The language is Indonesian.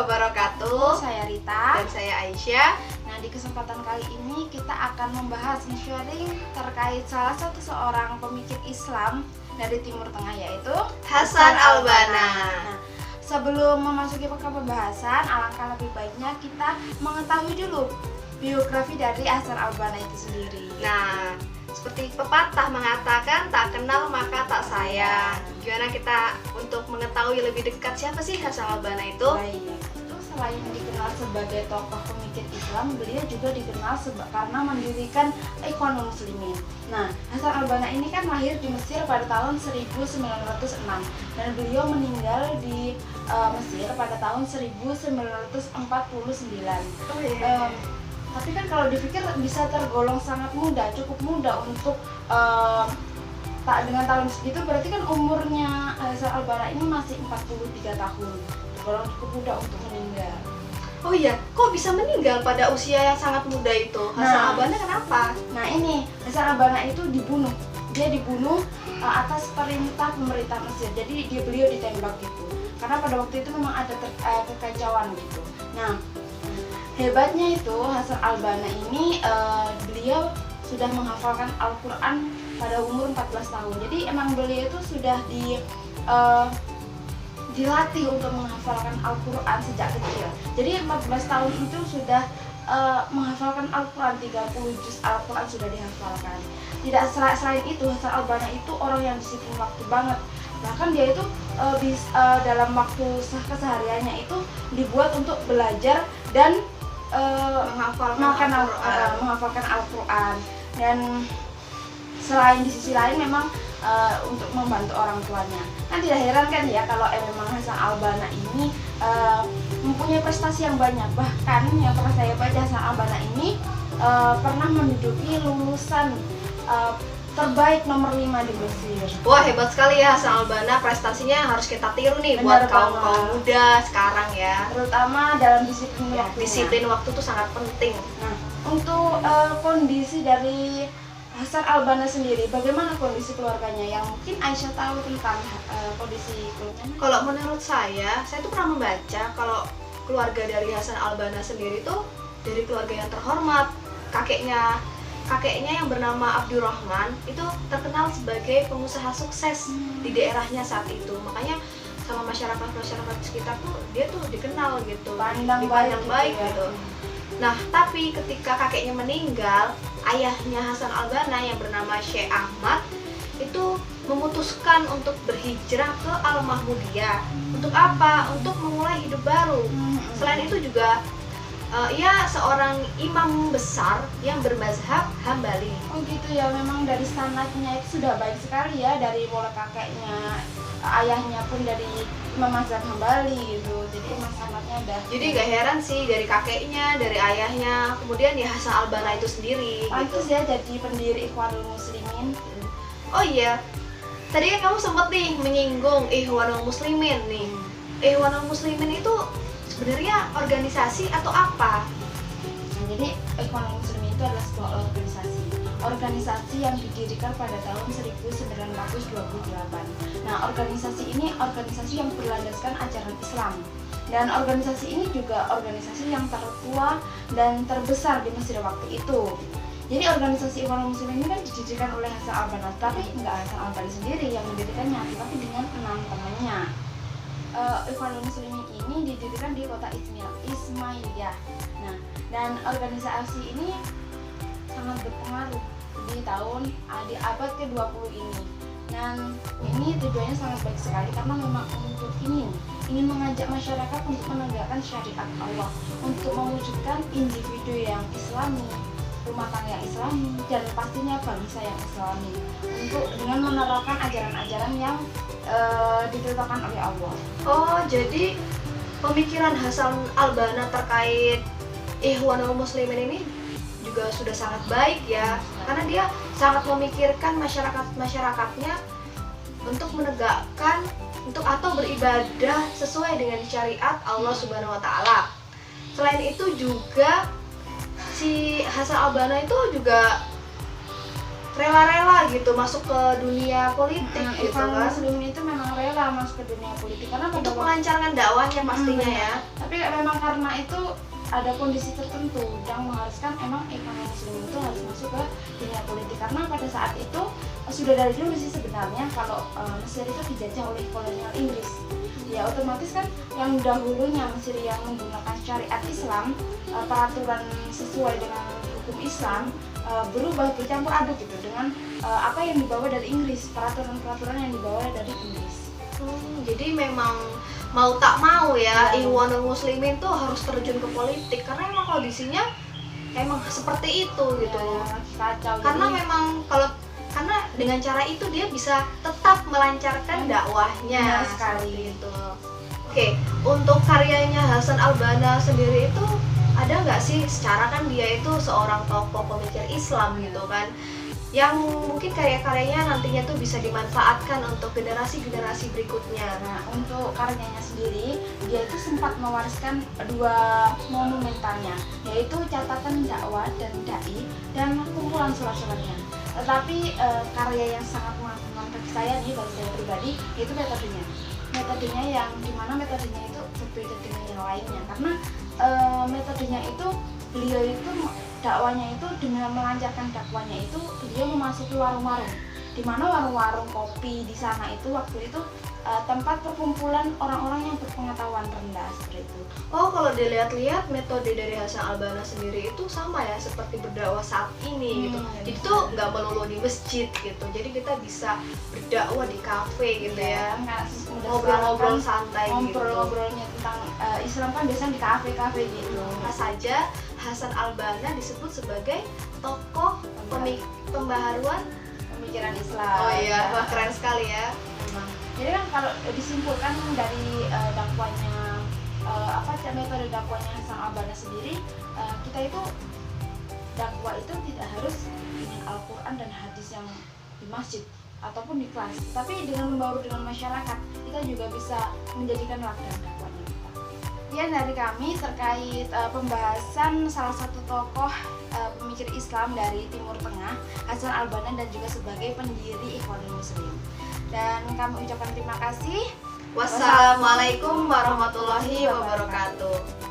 wabarakatuh. Saya Rita Dan saya Aisyah. Nah, di kesempatan kali ini kita akan membahas sharing terkait salah satu seorang pemikir Islam dari Timur Tengah, yaitu Hasan al-Banna. Nah, sebelum memasuki ke pembahasan, alangkah lebih baiknya kita mengetahui dulu biografi dari Hasan al-Banna itu sendiri. Nah, seperti pepatah mengatakan, tak kenal maka tak sayang. Gimana kita untuk mengetahui lebih dekat siapa sih Hasan al-Banna itu? Baik, itu selain dikenal sebagai tokoh pemikir Islam, beliau juga dikenal karena mendirikan Ikhwanul Muslimin. Nah, Hasan al-Banna ini kan lahir di Mesir pada tahun 1906 dan beliau meninggal di Mesir pada tahun 1949. Oh iya. Tapi kan kalau dipikir bisa tergolong sangat muda, cukup muda untuk dengan tahun segitu, berarti kan umurnya Hasan al-Banna ini masih 43 tahun. Tergolong cukup muda untuk meninggal. Oh iya, kok bisa meninggal pada usia yang sangat muda itu? Hasan al-Banna kenapa? Nah ini, Hasan al-Banna itu dibunuh. Dia dibunuh atas perintah pemerintah Mesir. Jadi beliau ditembak gitu. Karena pada waktu itu memang ada kekacauan gitu. Nah, hebatnya itu Hasan al-Banna ini beliau sudah menghafalkan Al-Quran pada umur 14 tahun. Jadi emang beliau itu sudah dilatih untuk menghafalkan Al-Quran sejak kecil. Jadi 14 tahun itu sudah menghafalkan Al-Quran, 30 juz Al-Quran sudah dihafalkan. Tidak selain itu, Hasan al-Banna itu orang yang disiplin waktu banget. Bahkan dia itu dalam waktu kesehariannya itu dibuat untuk belajar dan menghafalkan Al-Quran. Dan selain di sisi lain memang untuk membantu orang tuanya. Kan tidak heran kan ya kalau memang Hasan al-Banna ini mempunyai prestasi yang banyak. Bahkan yang pernah saya baca, Hasan al-Banna ini pernah menduduki lulusan terbaik nomor 5 di Mesir. Wah, hebat sekali ya Hasan al-Banna, prestasinya harus kita tiru nih. Benar buat kaum muda sekarang ya. Terutama dalam disiplin Ya, waktunya. disiplin waktu itu sangat penting. Nah, untuk kondisi dari Hasan al-Banna sendiri, bagaimana kondisi keluarganya yang mungkin Aisyah tahu tentang kondisi keluarganya? Kalau menurut saya tuh pernah membaca kalau keluarga dari Hasan al-Banna sendiri tuh dari keluarga yang terhormat. Kakeknya yang bernama Abdurrahman itu terkenal sebagai pengusaha sukses di daerahnya saat itu. Makanya sama masyarakat sekitar tuh dia tuh dikenal gitu, dipandang baik gitu. Nah, tapi ketika kakeknya meninggal, ayahnya Hasan al-Banna yang bernama Syekh Ahmad itu memutuskan untuk berhijrah ke Al-Mahmudiyah. Untuk apa? Untuk memulai hidup baru. Selain itu juga ia seorang imam besar yang bermazhab Hambali. Oh gitu ya, memang dari sanadnya itu sudah baik sekali ya, dari mulai kakeknya, ayahnya pun dari imam mazhab Hambali gitu. Jadi emang sanadnya udah. Jadi gak heran sih dari kakeknya, dari ayahnya, kemudian ya Hasan al-Banna itu sendiri. Pantes ya jadi pendiri Ikhwanul Muslimin. Oh iya, tadi kan kamu sempat nih menyinggung Ikhwanul Muslimin nih. Ikhwanul Muslimin itu sebenarnya organisasi atau apa? Nah, jadi Ikhwanul Muslimin itu adalah sebuah organisasi yang didirikan pada tahun 1928. Nah, organisasi ini organisasi yang berlandaskan ajaran Islam. Dan organisasi ini juga organisasi yang tertua dan terbesar di Mesir waktu itu. Jadi organisasi Ikhwanul Muslimin ini kan didirikan oleh Hasan al-Banna, tapi nggak Hasan al-Banna sendiri yang mendirikannya, tapi dengan 6 temannya. Ikhwanul Muslimin ini didirikan di kota Ismailiyah. Nah, dan organisasi ini sangat berpengaruh di abad ke-20 ini. Dan ini tujuannya sangat baik sekali karena memang untuk ingin mengajak masyarakat untuk menegakkan syariat Allah, untuk mewujudkan individu yang Islami, rumah tangga yang Islami, dan pastinya bangsa yang Islami, untuk dengan menerapkan ajaran-ajaran yang ditetapkan oleh Allah. Oh, jadi pemikiran Hasan al-Banna terkait Ikhwanul Muslimin ini juga sudah sangat baik ya, karena dia sangat memikirkan masyarakatnya untuk menegakkan atau beribadah sesuai dengan syariat Allah Subhanahu wa taala. Selain itu juga si Hasan al-Banna itu juga rela-rela gitu masuk ke dunia politik gitu Ikhwan kan. Muslim itu memang rela masuk ke dunia politik karena pada Untuk waktu- melancarkan dakwahnya pastinya ya. Tapi memang karena itu ada kondisi tertentu yang mengharuskan emang Ikhwan Muslim itu harus masuk ke dunia politik karena pada saat itu sudah dari dulu sih sebenarnya kalau Mesir itu dijajah oleh kolonial Inggris. Ya otomatis kan yang dahulunya Mesir yang menggunakan syariat Islam, peraturan sesuai dengan hukum Islam berubah bercampur aduk gitu dengan apa yang dibawa dari Inggris, peraturan-peraturan yang dibawa dari Inggris. Jadi memang mau tak mau ya, Ya. Ikhwanul Muslimin tuh harus terjun ke politik karena emang kondisinya emang seperti itu gitu. Ya, kacau. Karena Jadi, memang karena dengan cara itu dia bisa tetap melancarkan dakwahnya Benar sekali. gitu. Oke, untuk karyanya Hasan Al-Banna sendiri itu ada nggak sih, secara kan dia itu seorang tokoh pemikir Islam gitu kan, yang mungkin karya-karyanya nantinya tuh bisa dimanfaatkan untuk generasi-generasi berikutnya. nah, untuk karyanya sendiri, dia itu sempat mewariskan dua monumentalnya, yaitu catatan dakwah dan dai dan kumpulan surat-suratnya. Tetapi karya yang sangat mengagumkan bagi saya nih, bagi saya pribadi, yaitu metodenya. Metodenya yang dimana metodenya itu berbeda dengan yang lainnya, karena metodenya itu beliau itu dakwanya itu dengan melancarkan dakwanya itu beliau memasuki warung-warung, di mana warung-warung kopi di sana itu waktu itu tempat perkumpulan orang-orang yang berpengetahuan rendah seperti itu. Oh, kalau dilihat-lihat metode dari Hasan Al-Banna sendiri itu sama ya seperti berdakwah saat ini gitu. Jadi tuh nggak melulu di masjid gitu. Jadi kita bisa berdakwah di kafe gitu ya. Ngobrol-ngobrol santai gitu. Ngobrol-ngobrolnya tentang Islam kan biasanya di kafe-kafe gitu. Nah saja Hasan Al-Banna disebut sebagai tokoh pembaharuan. Pemikiran Islam. Oh iya, wah keren sekali ya. Memang. Jadi kan kalau disimpulkan dari dakwanya metode dakwanya Hasan Al-Banna sendiri, kita itu dakwah itu tidak harus dengan Al-Quran dan hadis yang di masjid ataupun di kelas, tapi dengan membaur dengan masyarakat kita juga bisa menjadikan ladang dakwahnya kita. Ya, dari kami terkait pembahasan salah satu tokoh pemikir Islam dari Timur Tengah, Hasan Al-Banna, dan juga sebagai pendiri Ikhwanul Muslim. Dan kami ucapkan terima kasih. Wassalamualaikum warahmatullahi wabarakatuh.